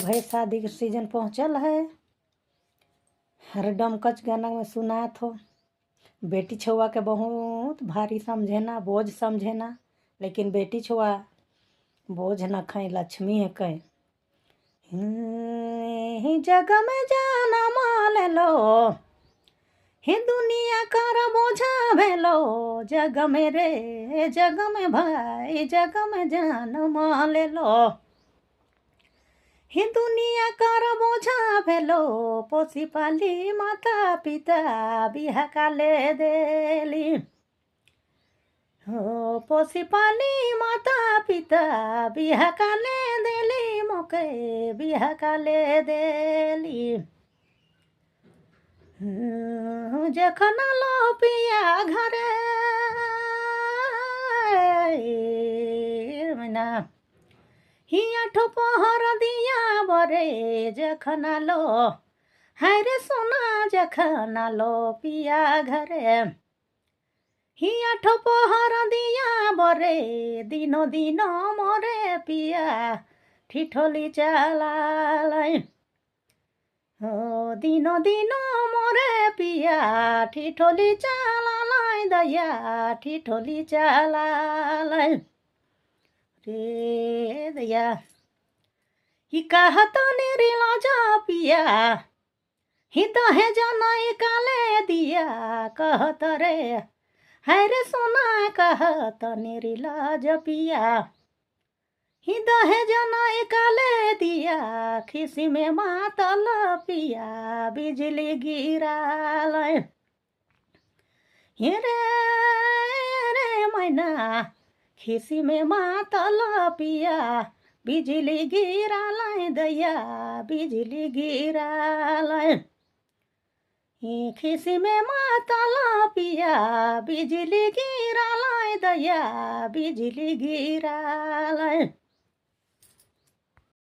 भाई शादी के सीजन पहुँचल है। हर डमकच गाना में सुना थो बेटी छुआ के बहुत भारी समझे ना, बोझ समझे ना, लेकिन बेटी छुआ बोझ न खई, लक्ष्मी है कहीं। जग में जाना माल लो, ही दुनिया कर बोझा भेलो, जग में रे जग में भाई, जग में जान माल लो, ही दुनिया कर बोझा भेलो, पोसी पाली माता पिता बिहा काले देली, हो पोसी पाली माता पिता बिहा काले देली, मोके बिहा काले देली। जखन लो पिया घरे मैना हिया ठोपहर दिया बरे, जखन लो हाय रे सोना, जखन लो पिया घरे हिया ठोपहर दिया बरे, दिनो दिनो मोरे पिया ठिठोली चालालाई, हो दिनो दिनो मोरे पिया ठिठोली चालालाई, दया ठिठोली चालालाई रे दया। ही कहत निरिला जा पिया, ही दहे जनई काले दिया, कहत रे हाय रे सोना, कहत निरिला जपिया, ही दहे जनई काले दिया, खिसी में मातल पिया बिजली गिरालै, रे रे मैना खिसी में मातल पिया बिजली गिरालै, दैया बिजली गिरालै, खिसी में मातल पिया बिजली गिरालै, दैया बिजली गिरालै।